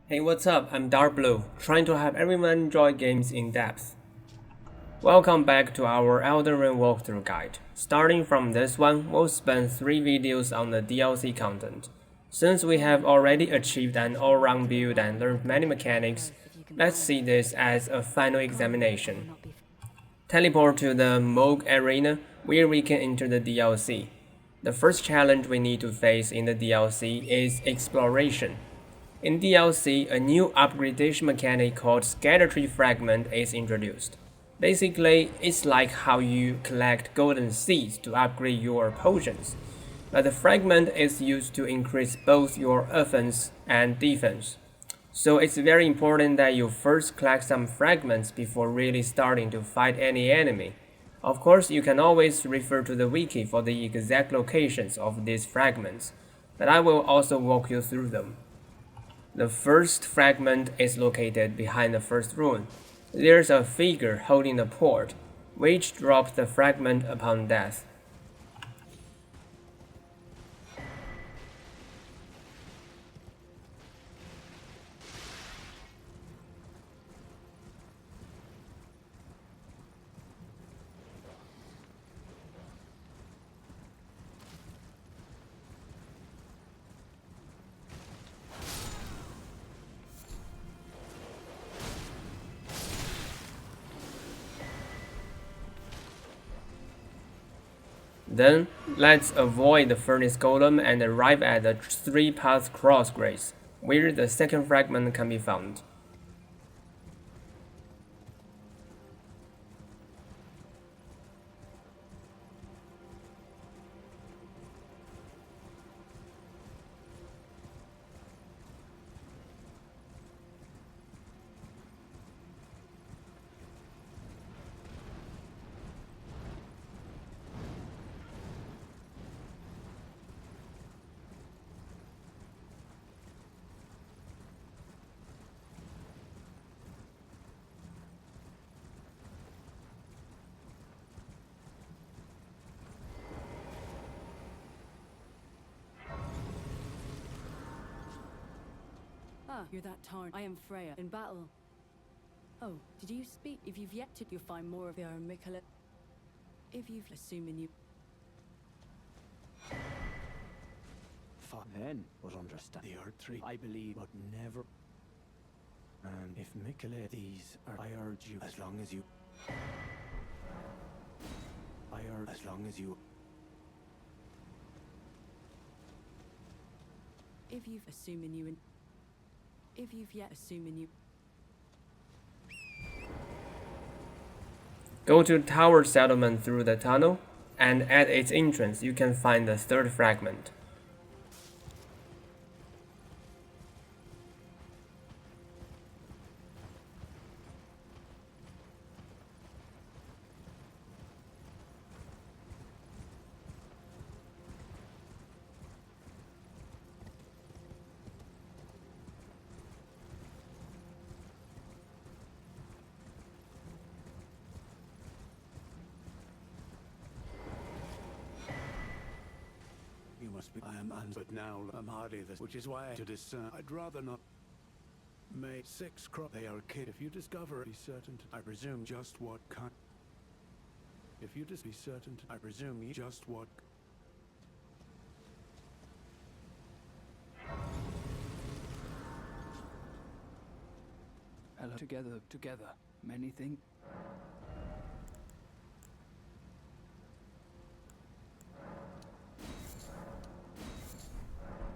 Hey, what's up? I'm Darkbblue, trying to help everyone enjoy games in depth. Welcome back to our Elden Ring walkthrough guide. Starting from this one, we'll spend 3 videos on the DLC content. Since we have already achieved an all-round build and learned many mechanics, let's see this as a final examination. Teleport to the Moog Arena, where we can enter the DLC. The first challenge we need to face in the DLC is exploration. In DLC, a new upgradation mechanic called Scatter Tree Fragment is introduced. Basically, it's like how you collect golden seeds to upgrade your potions, but the fragment is used to increase both your offense and defense. So it's very important that you first collect some fragments before really starting to fight any enemy. Of course, you can always refer to the wiki for the exact locations of these fragments, but I will also walk you through them. The first fragment is located behind the first rune. There's a figure holding the port, which drops the fragment upon death. Then, let's avoid the furnace golem and arrive at the 3-path crossgrace, where the second fragment can be found. Ah, you're that Tarn. I am Freya, in battle. Oh, did you speak? If you've yet to, you'll find more of your Mechanic. If you've assuming you... Then was understand the Earth Tree, I believe, but never. And if Mikale, these are, I urge you, as long as you. I urge, as long as you. If you've assuming you in... If you've yet assuming you... Go to Tower Settlement through the tunnel, and at its entrance you can find the third fragment. You must be. I am, but now I'm hardly this, which is why to discern. I'd rather not. Make 6 crop. They are kid. If you discover, be certain to. I presume just what kind. If you just be certain to. I presume you just what. Hello, together, many things.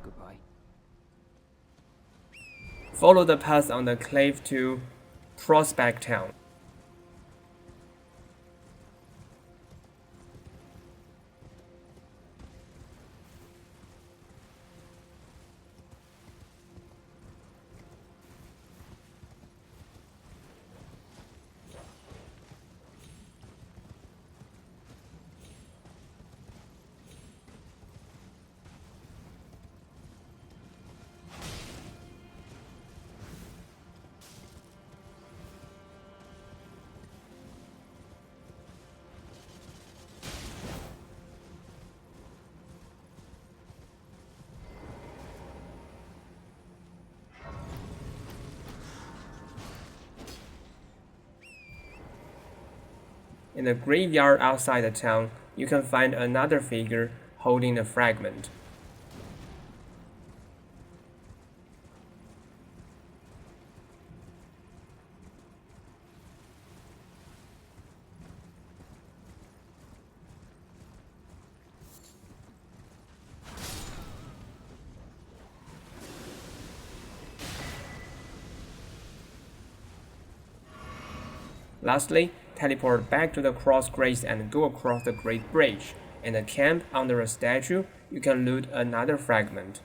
Goodbye. Follow the path on the cliff to Prospect Town. In the graveyard outside the town, you can find another figure holding a fragment. Lastly, teleport back to the crossgrace and go across the Great Bridge. In a camp under a statue, you can loot another fragment.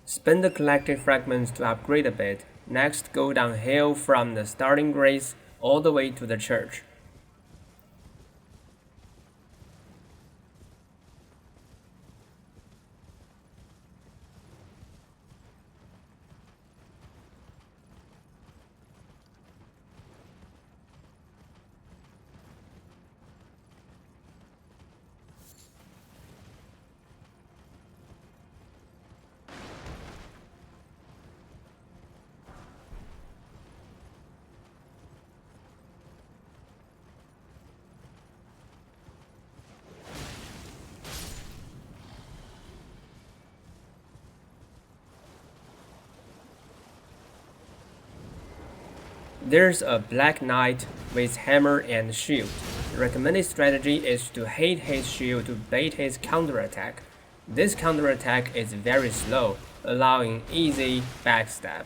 Spend the collected fragments to upgrade a bit. Next, go downhill from the starting grace all the way to the church. There's a Black Knight with hammer and shield. The recommended strategy is to hit his shield to bait his counterattack. This counterattack is very slow, allowing easy backstab.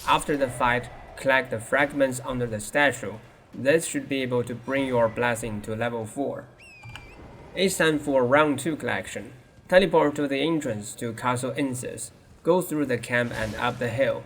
After the fight, collect the fragments under the statue. This should be able to bring your blessing to level 4. It's time for round 2 collection. Teleport to the entrance to Castle Inces. Go through the camp and up the hill.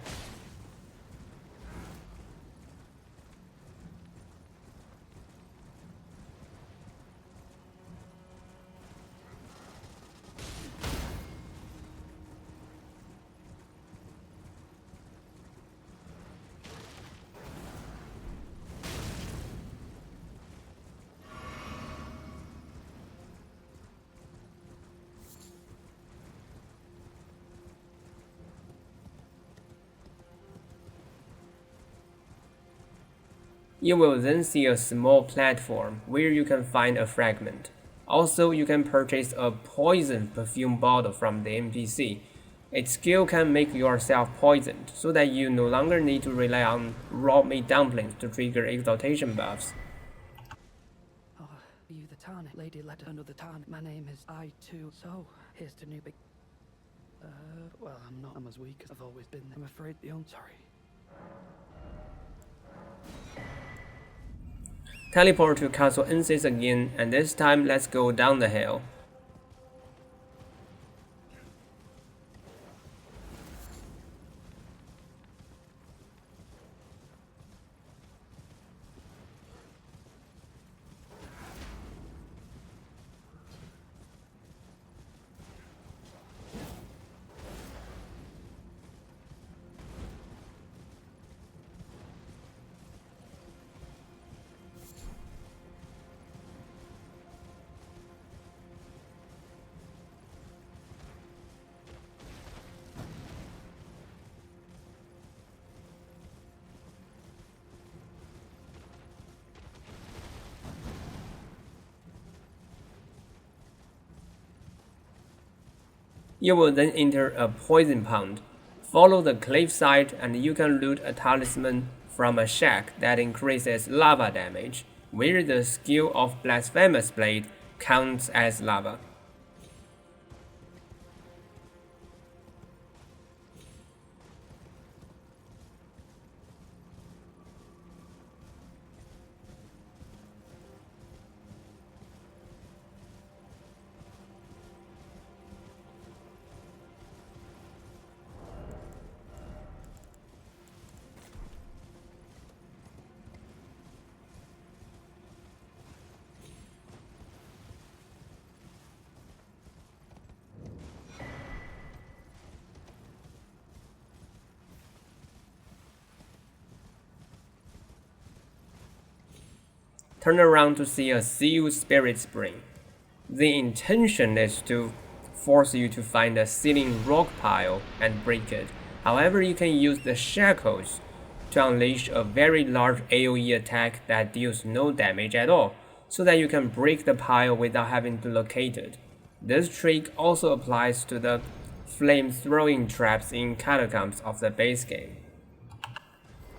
You will then see a small platform where you can find a fragment. Also, you can purchase a poison perfume bottle from the NPC. Its skill can make yourself poisoned, so that you no longer need to rely on raw meat dumplings to trigger exaltation buffs. Oh, you the Tarn, Lady Letter under the Tarn. My name is I too. So, here's the new big... well, I'm as weak as I've always been. I'm afraid sorry. Teleport to Castle Inces again, and this time let's go down the hill. You will then enter a poison pond. Follow the cliffside and you can loot a talisman from a shack that increases lava damage, where the skill of Blasphemous Blade counts as lava. Turn around to see a sealed spirit spring. The intention is to force you to find a sealing rock pile and break it. However, you can use the shackles to unleash a very large AoE attack that deals no damage at all, so that you can break the pile without having to locate it. This trick also applies to the flame throwing traps in Catacombs of the base game.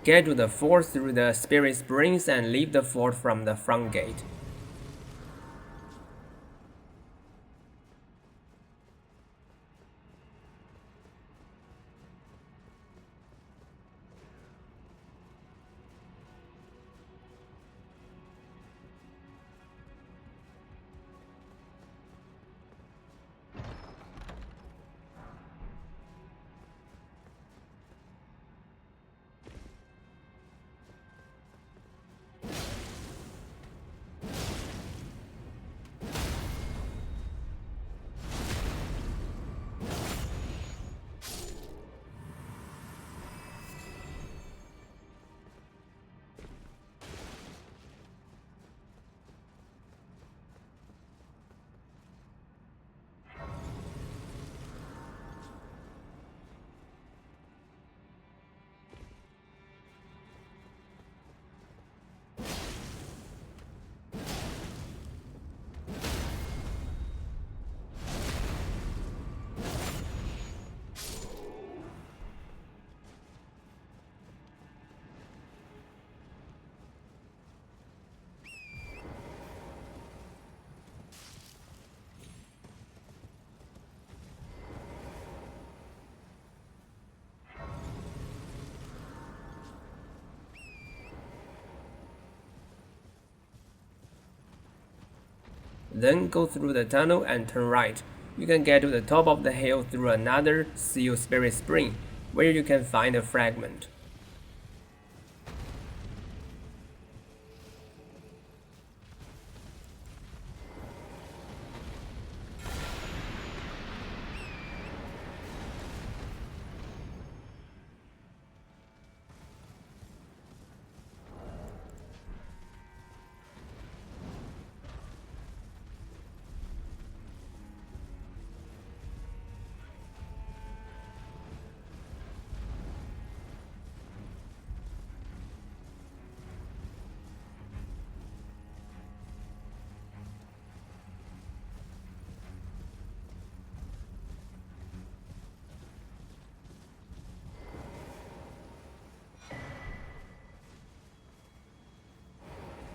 Get to the fort through the spirit springs and leave the fort from the front gate. Then go through the tunnel and turn right. You can get to the top of the hill through another sealed spirit spring, where you can find a fragment.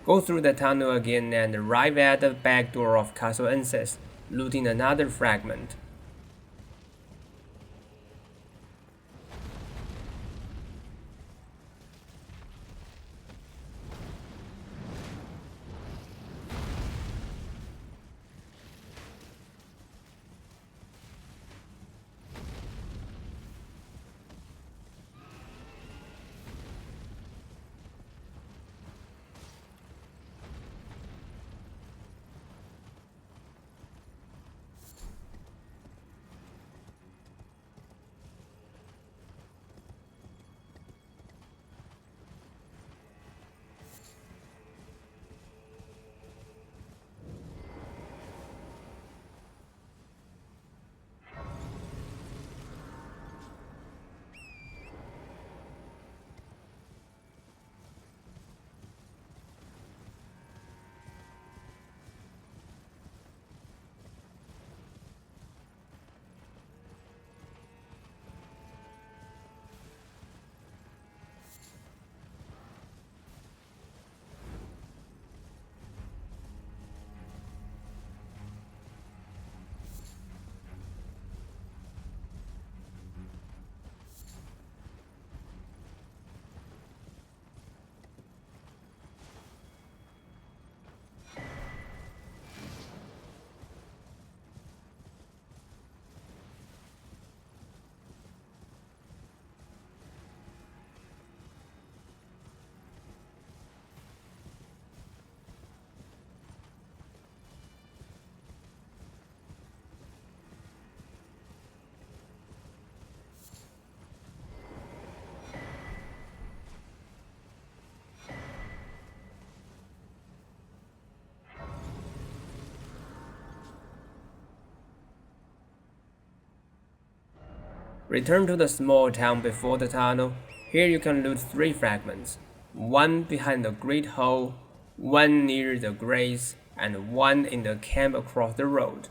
Go through the tunnel again and arrive at the back door of Castle Ensis, looting another fragment. Return to the small town before the tunnel. Here you can loot 3 fragments. 1 behind the Great Hole, 1 near the Grace, and 1 in the camp across the road.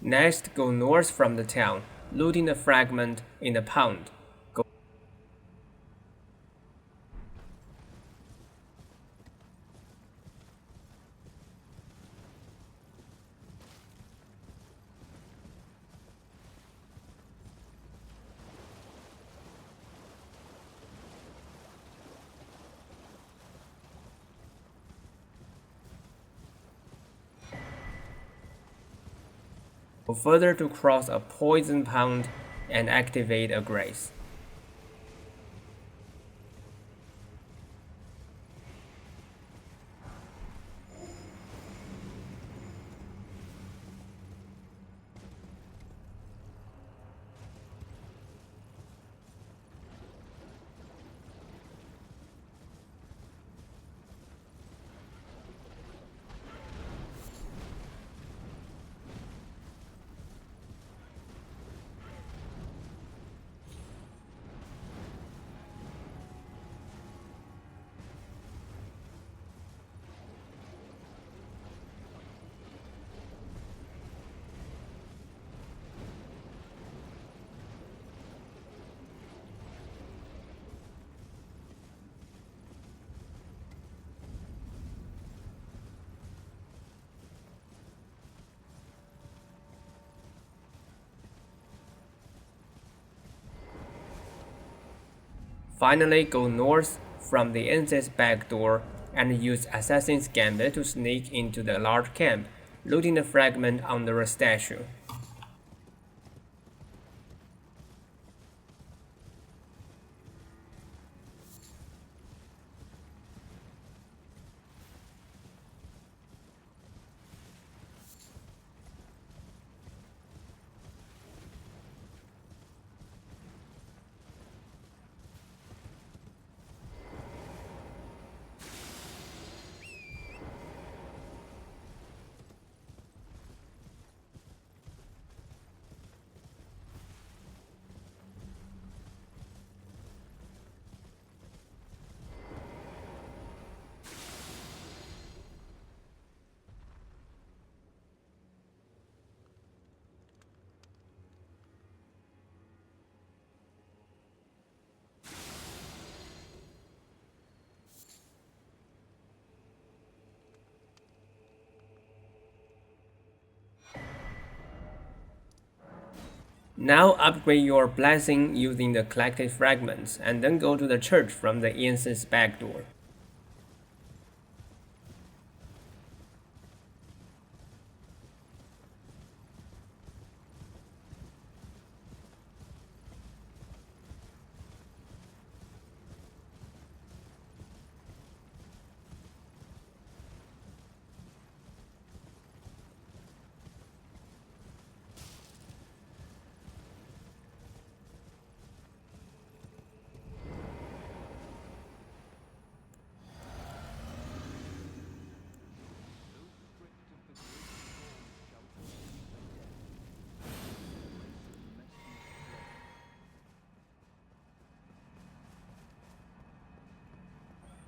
Next, go north from the town, looting the fragment in the pond. Go further to cross a poison pond and activate a grace. Finally, go north from the ensign's back door and use Assassin's Gambit to sneak into the large camp, looting the fragment under a statue. Now upgrade your blessing using the collected fragments, and then go to the church from the ensign's back door.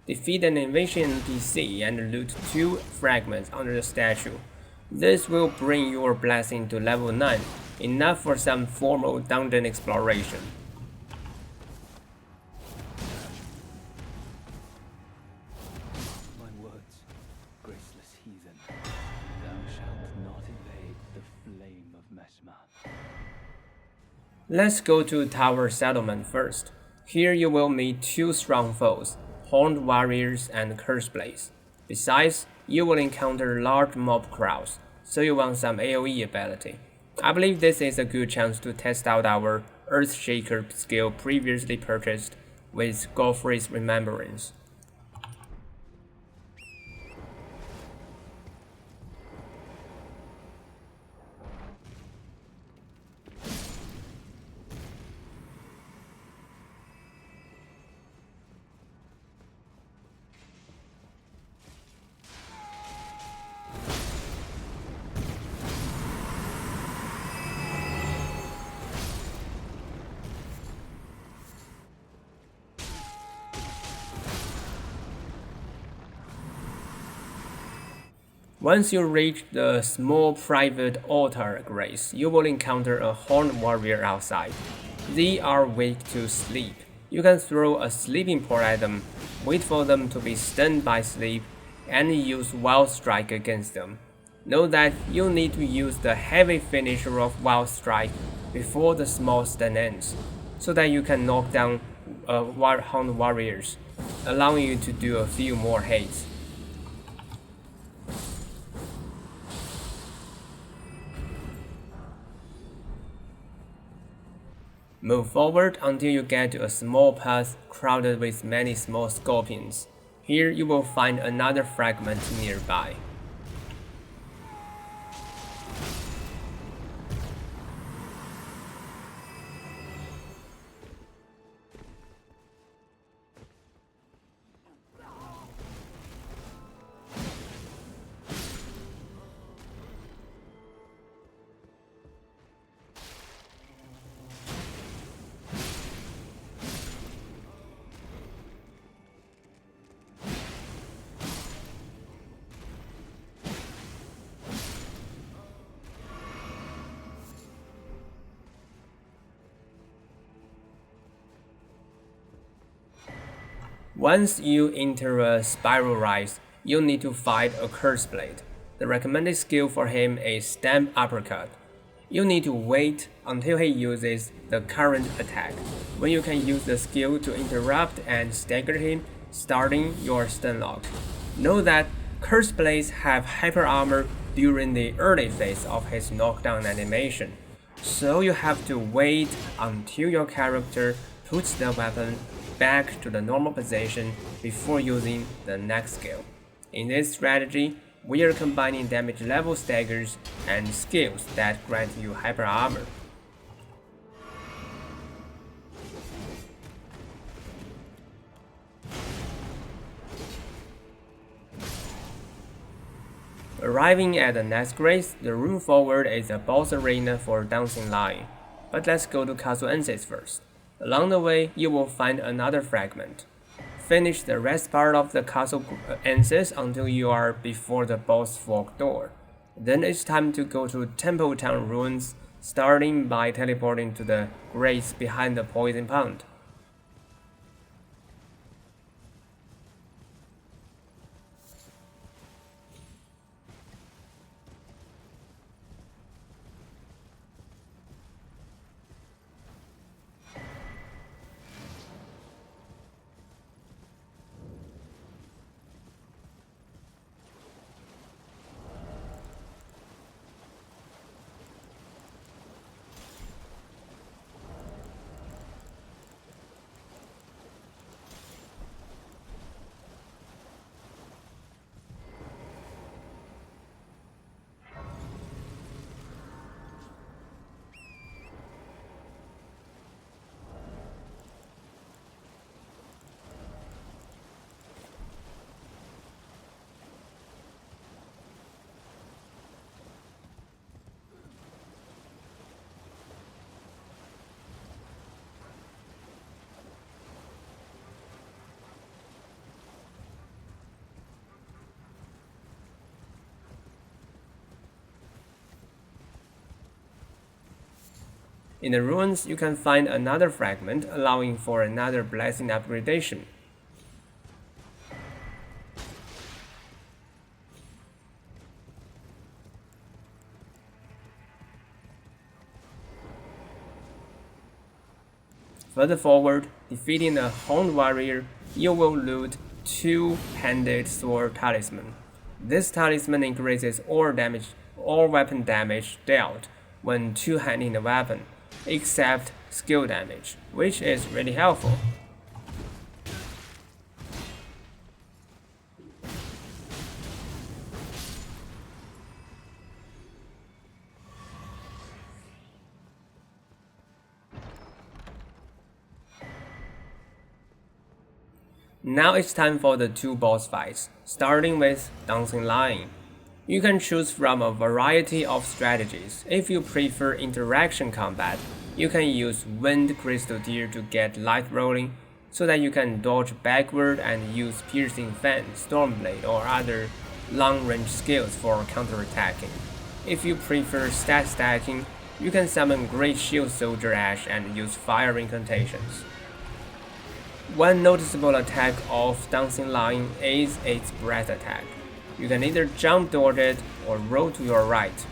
Defeat an invasion NPC and loot 2 fragments under the statue. This will bring your blessing to level 9, enough for some formal dungeon exploration. My words, graceless heathen. Let's go to Tower Settlement first. Here you will meet two strong foes, Horned Warriors and Curseblades. Besides, you will encounter large mob crowds, so you want some AoE ability. I believe this is a good chance to test out our Earthshaker skill previously purchased with Godfrey's Remembrance. Once you reach the small private altar grace, you will encounter a horned warrior outside. They are weak to sleep. You can throw a sleeping port at them, wait for them to be stunned by sleep, and use Wild Strike against them. Know that you need to use the heavy finisher of Wild Strike before the small stun ends, so that you can knock down horned warriors, allowing you to do a few more hits. Move forward until you get to a small path crowded with many small scorpions. Here you will find another fragment nearby. Once you enter a spiral rise, you need to fight a Curseblade. The recommended skill for him is Stamp Uppercut. You need to wait until he uses the current attack, when you can use the skill to interrupt and stagger him, starting your stun lock. Know that Curseblades have hyper armor during the early phase of his knockdown animation, so you have to wait until your character puts the weapon back to the normal position before using the next skill. In this strategy, we are combining damage level staggers and skills that grant you hyper armor. Arriving at the next grace, the room forward is a boss arena for Dancing Lion. But let's go to Castle Ensis first. Along the way, you will find another fragment. Finish the rest part of the Castle Ensis until you are before the boss fog door. Then it's time to go to Temple Town ruins, starting by teleporting to the grace behind the poison pond. In the ruins, you can find another fragment, allowing for another blessing upgradation. Further forward, defeating a Horned Warrior, you will loot 2-handed sword talisman. This talisman increases all weapon damage dealt when two-handing the weapon, except skill damage, which is really helpful. Now it's time for the 2 boss fights, starting with Dancing Lion. You can choose from a variety of strategies. If you prefer interaction combat, you can use Wind Crystal Deer to get light rolling, so that you can dodge backward and use Piercing Fan, Stormblade, or other long-range skills for counterattacking. If you prefer stat stacking, you can summon Great Shield Soldier Ash and use fire incantations. One noticeable attack of Dancing Lion is its breath attack. You can either jump toward it or roll to your right.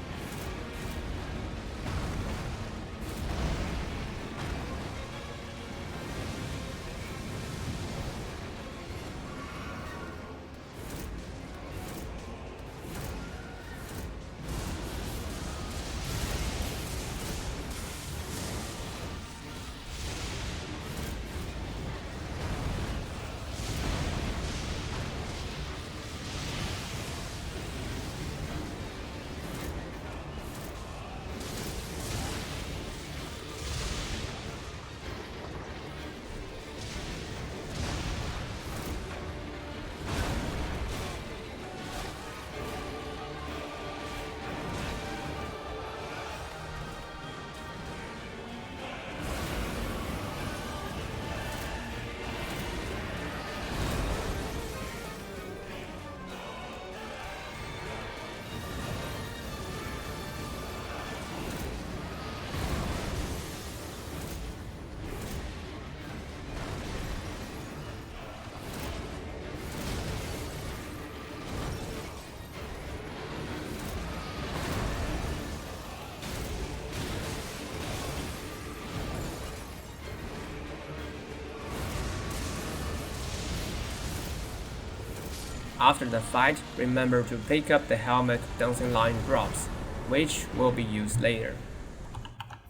After the fight, remember to pick up the helmet Dancing Lion drops, which will be used later.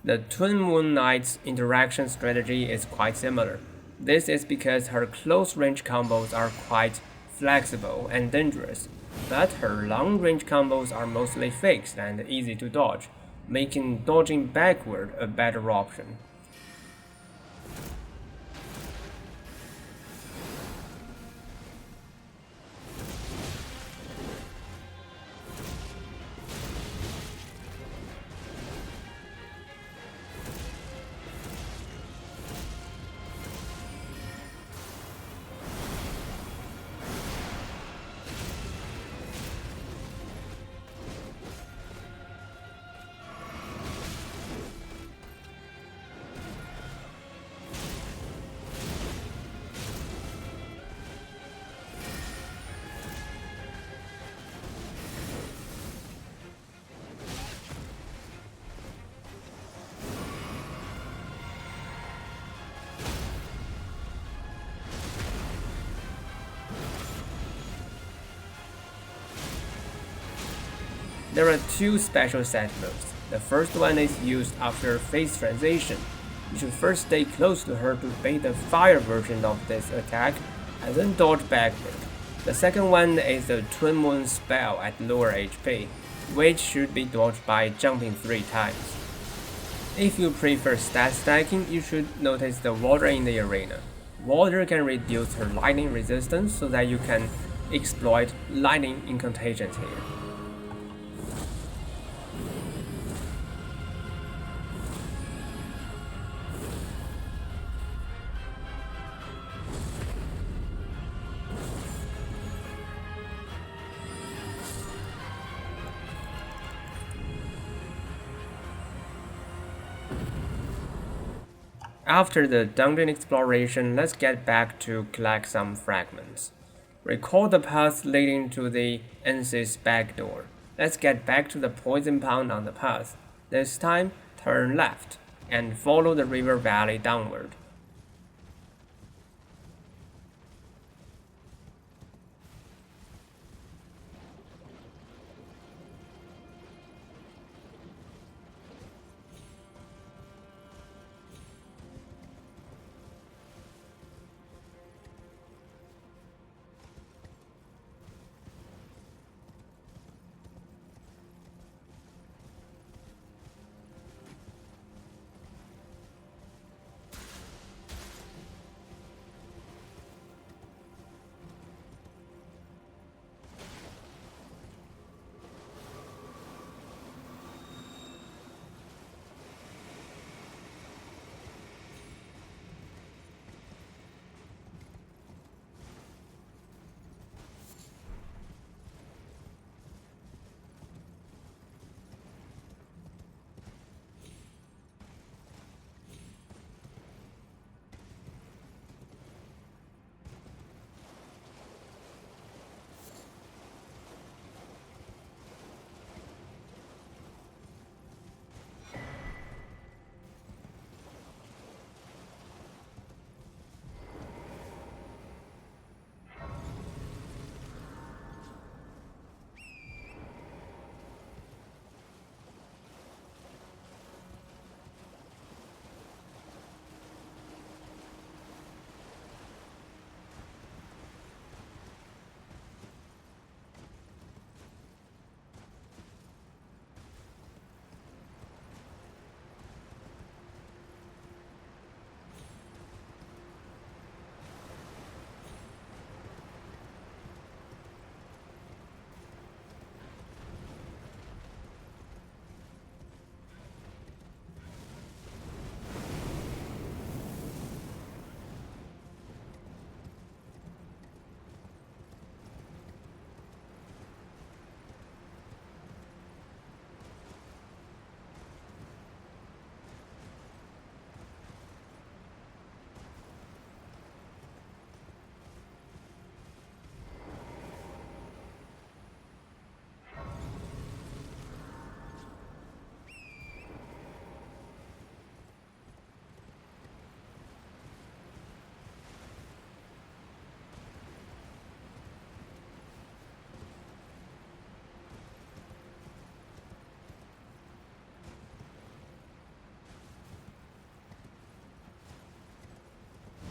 The Twin Moon Knight's interaction strategy is quite similar. This is because her close-range combos are quite flexible and dangerous, but her long-range combos are mostly fixed and easy to dodge, making dodging backward a better option. There are 2 special set moves. The first one is used after phase transition. You should first stay close to her to bait the fire version of this attack, and then dodge backward. The second one is the Twin Moon spell at lower HP, which should be dodged by jumping 3 times. If you prefer stat stacking, you should notice the water in the arena. Water can reduce her lightning resistance so that you can exploit lightning incantations here. After the dungeon exploration, let's get back to collect some fragments. Recall the path leading to the Ensis back door. Let's get back to the poison pond on the path. This time, turn left and follow the river valley downward.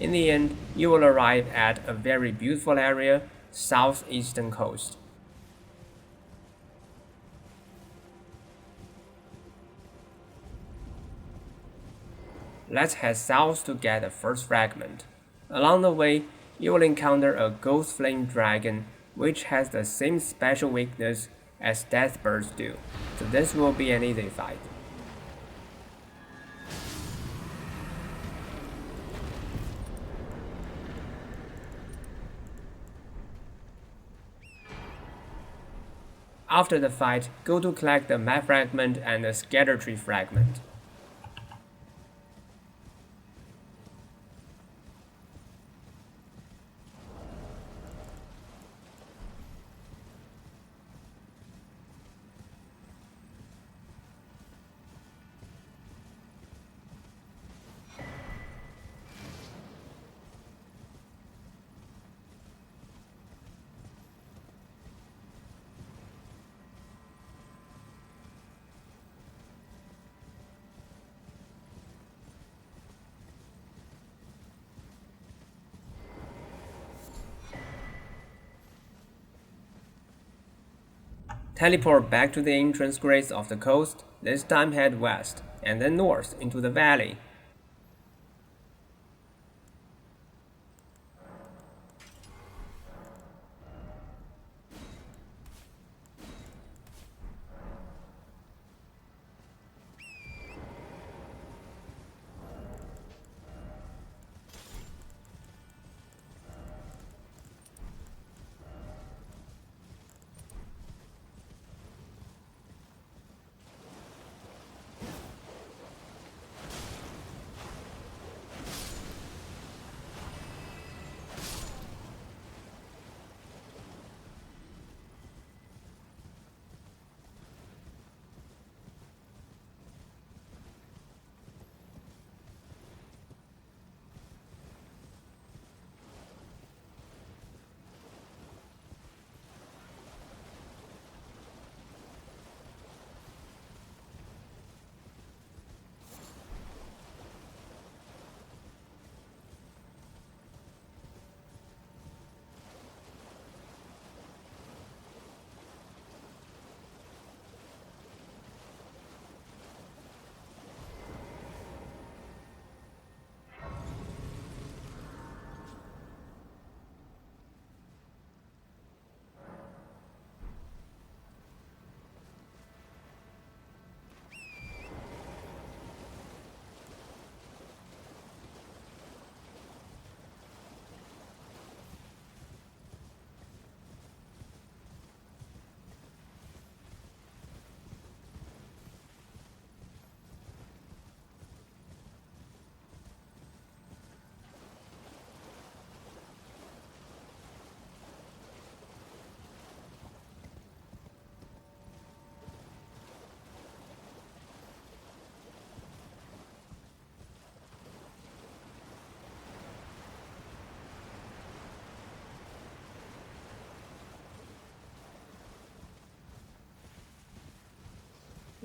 In the end, you will arrive at a very beautiful area, southeastern coast. Let's head south to get the first fragment. Along the way, you will encounter a ghost flame dragon, which has the same special weakness as death birds do, so this will be an easy fight. After the fight, go to collect the map fragment and the scatter tree fragment. Teleport back to the entrance grates of the coast, this time head west, and then north into the valley.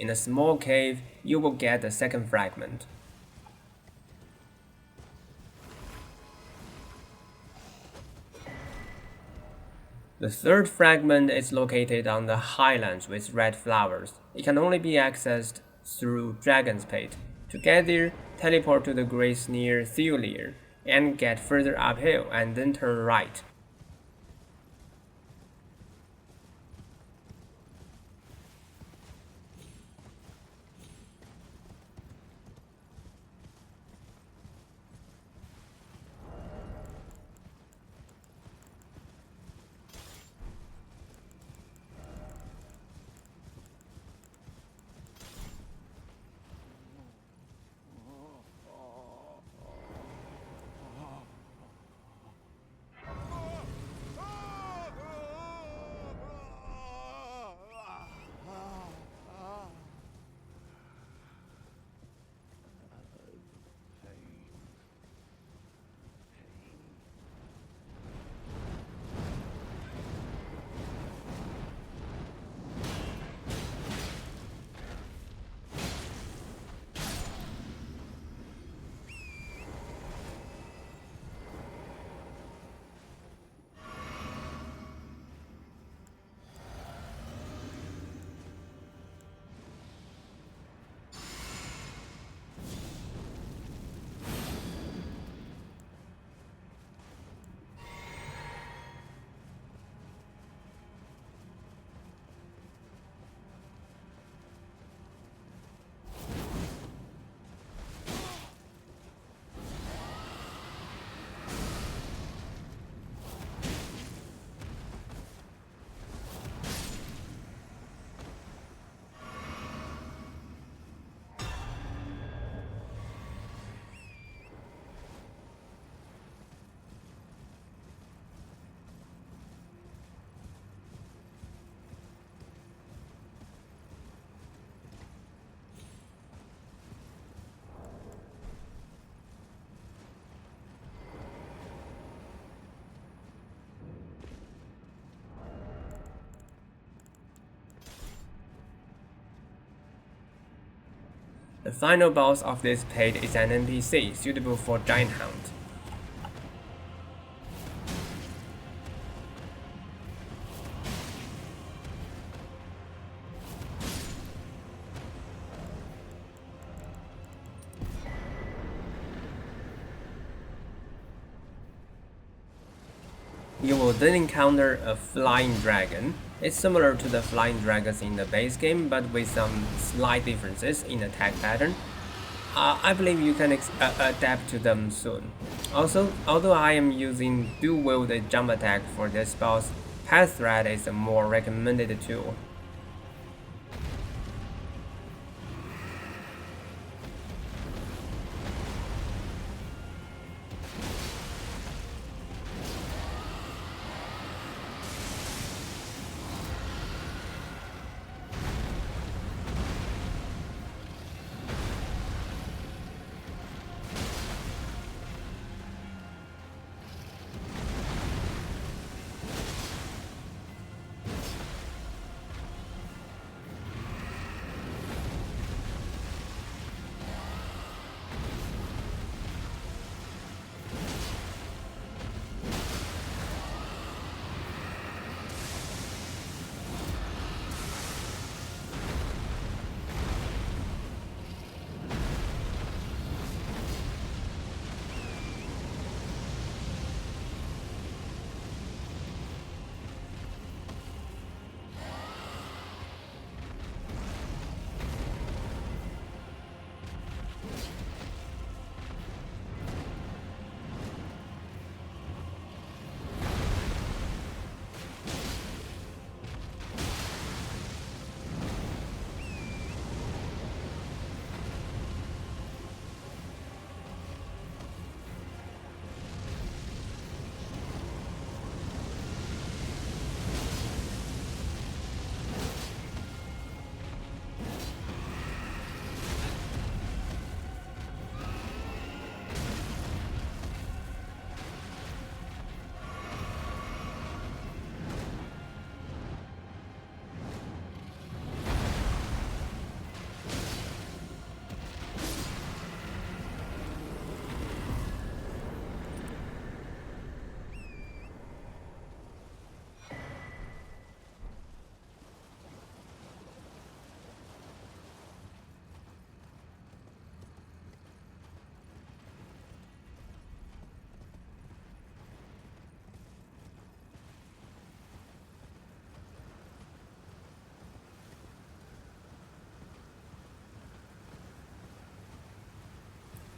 In a small cave, you will get the second fragment. The third fragment is located on the highlands with red flowers. It can only be accessed through Dragon's Pit. To get there, teleport to the grace near Thulir and get further uphill and then turn right. The final boss of this page is an NPC suitable for giant hunt. You will then encounter a flying dragon. It's similar to the flying dragons in the base game, but with some slight differences in attack pattern. I believe you can adapt to them soon. Also, although I am using dual-wielded jump attack for this boss, Path Thread is a more recommended tool.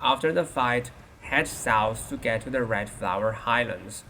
After the fight, head south to get to the Red Flower Highlands.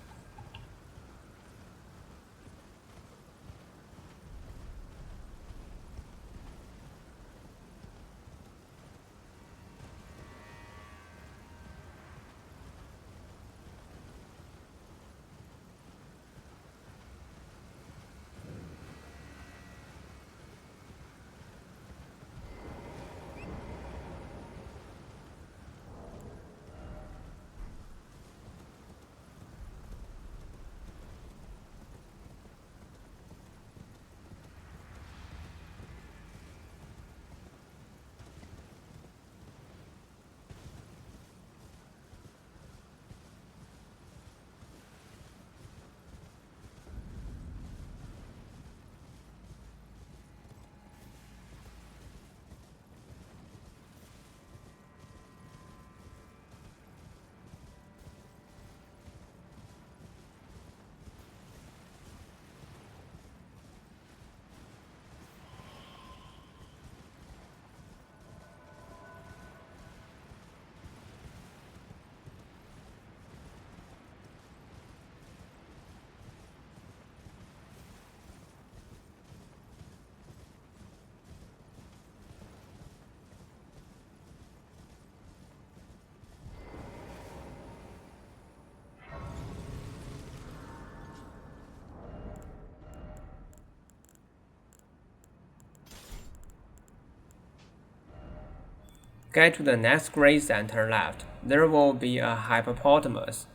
Get to the next grace and turn left. There will be a hippopotamus.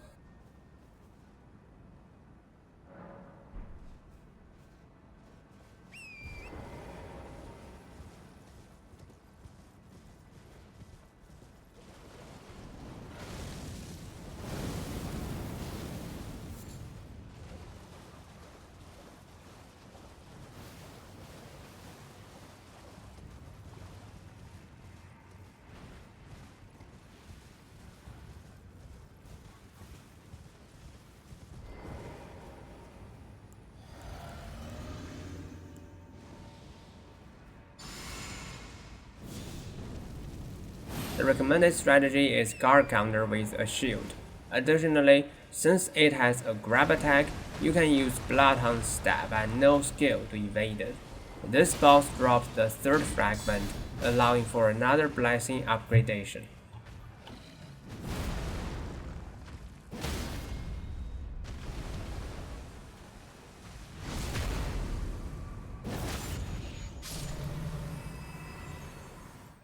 The recommended strategy is guard counter with a shield. Additionally, since it has a grab attack, you can use Bloodhound Stab and no skill to evade it. This boss drops the third fragment, allowing for another blessing upgradation.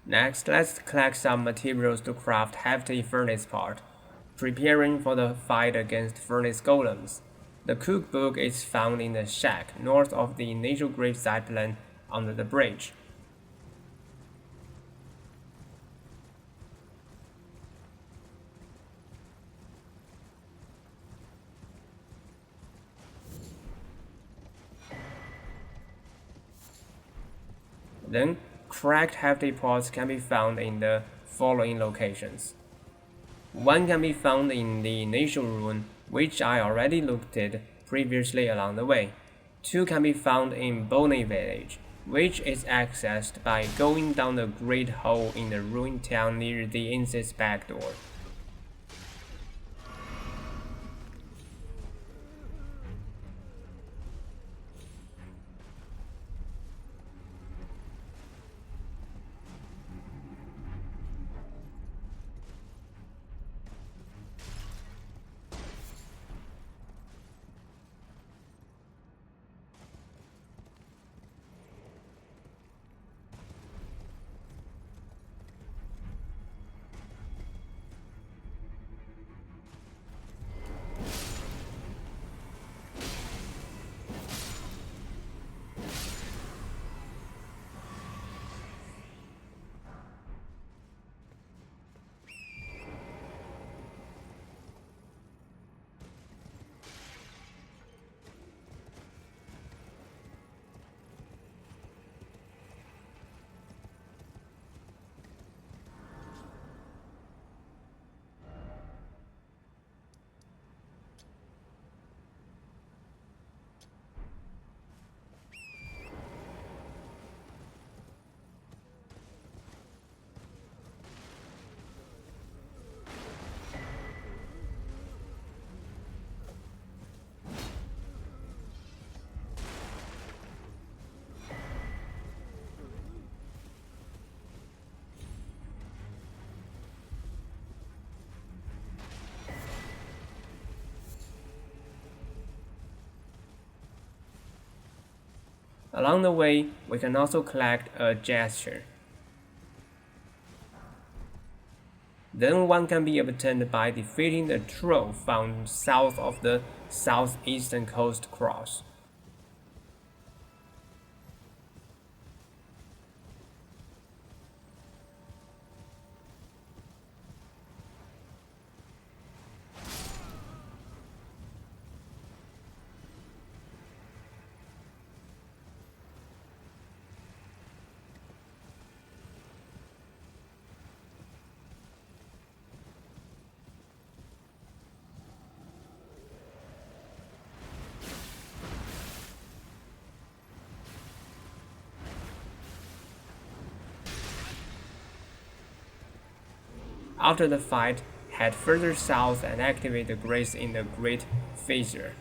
Next, let's collect some materials to craft hefty furnace part, preparing for the fight against furnace golems. The cookbook is found in the shack north of the initial gravesite plan under the bridge. Then, cracked hefty pots can be found in the following locations. One can be found in the initial ruin, which I already looted previously along the way. Two can be found in Bonnie Village, which is accessed by going down the great hole in the ruined town near the Ince's back door. Along the way, we can also collect a gesture. Then one can be obtained by defeating the troll found south of the southeastern coast cross. After the fight, head further south and activate the grace in the Great Fissure.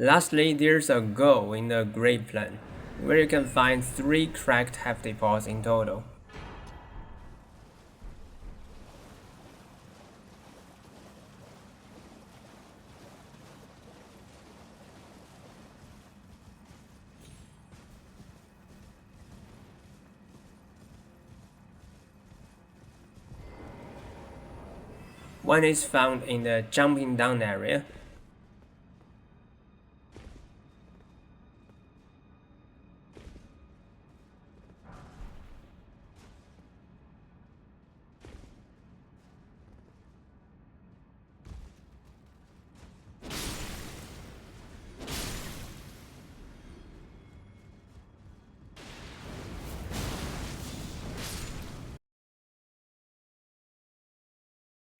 Lastly, there's a goal in the grave plan, where you can find 3 cracked hefty pots in total. One is found in the jumping down area.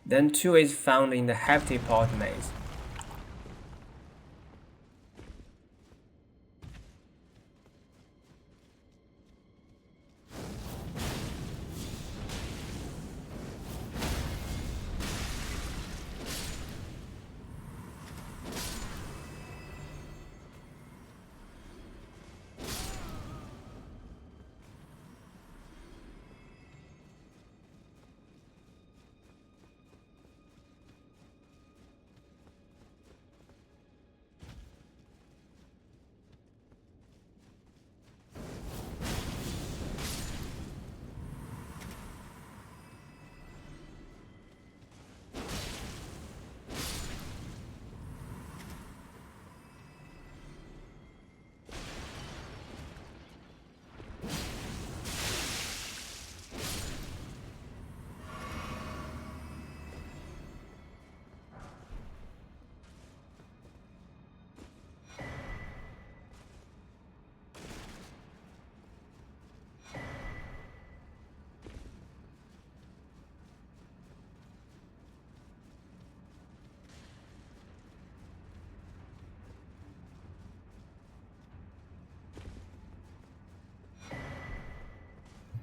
Then 2 is found in the hefty pot maze.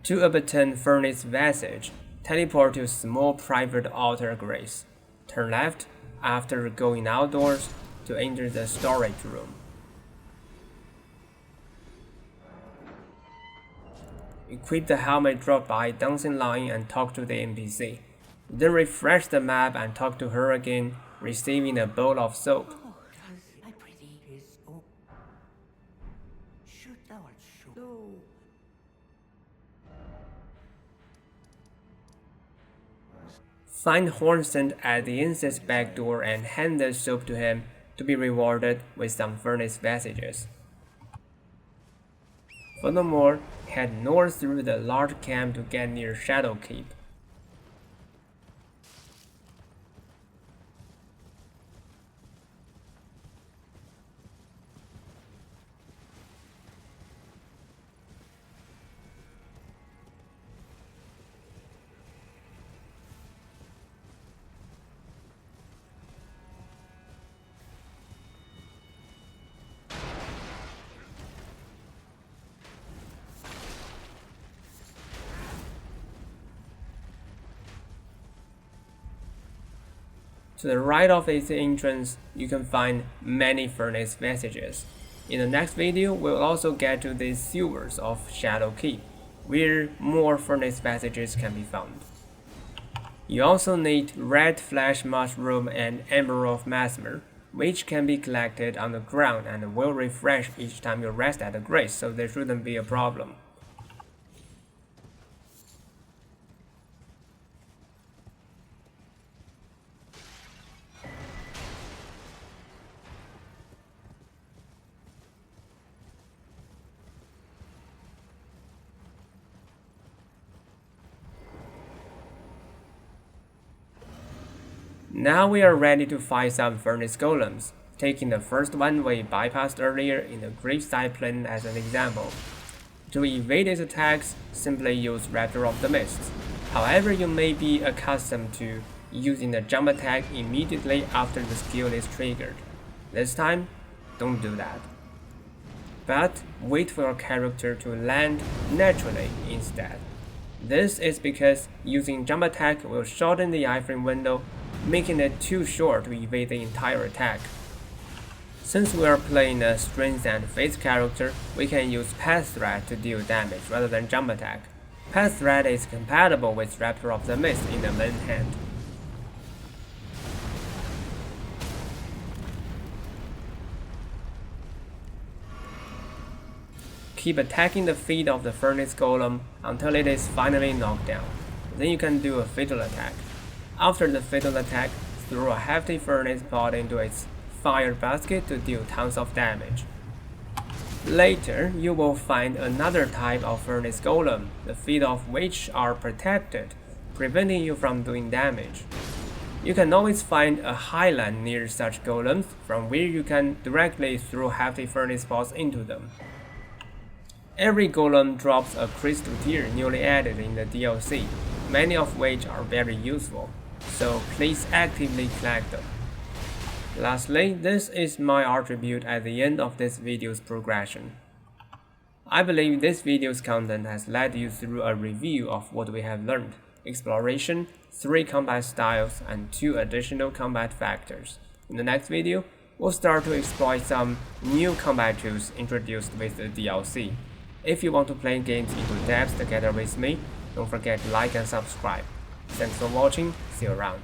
To obtain Furnace Passage, teleport to small private altar grace. Turn left after going outdoors to enter the storage room. Equip the helmet dropped by dancing line and talk to the NPC. Then refresh the map and talk to her again, receiving a bowl of soap. Find Hornsent at the insect back door and hand the soap to him to be rewarded with some furnace passages. Furthermore, head north through the large camp to get near Shadow Keep. To the right of its entrance, you can find many furnace passages. In the next video, we'll also get to the sewers of Shadow Keep, where more furnace passages can be found. You also need red flesh mushroom and ember of mesmer, which can be collected on the ground and will refresh each time you rest at the grace, so there shouldn't be a problem. Now we are ready to fight some furnace golems, taking the first one we bypassed earlier in the graveside plane as an example. To evade its attacks, simply use Raptor of the Mist. However, you may be accustomed to using the jump attack immediately after the skill is triggered. This time, don't do that. But wait for your character to land naturally instead. This is because using jump attack will shorten the iframe window, making it too short to evade the entire attack. Since we are playing a strength and faith character, we can use Path Thread to deal damage rather than jump attack. Path Thread is compatible with Raptor of the Mist in the main hand. Keep attacking the feet of the Furnace Golem until it is finally knocked down. Then you can do a fatal attack. After the fatal attack, throw a hefty furnace pot into its fire basket to deal tons of damage. Later, you will find another type of Furnace Golem, the feet of which are protected, preventing you from doing damage. You can always find a highland near such golems, from where you can directly throw hefty furnace pots into them. Every golem drops a crystal tier newly added in the DLC, many of which are very useful, so please actively collect them. Lastly, this is my attribute at the end of this video's progression. I believe this video's content has led you through a review of what we have learned: exploration, 3 combat styles, and 2 additional combat factors. In the next video, we'll start to exploit some new combat tools introduced with the DLC. If you want to play games into depth together with me, don't forget to like and subscribe. Thanks for watching, see you around.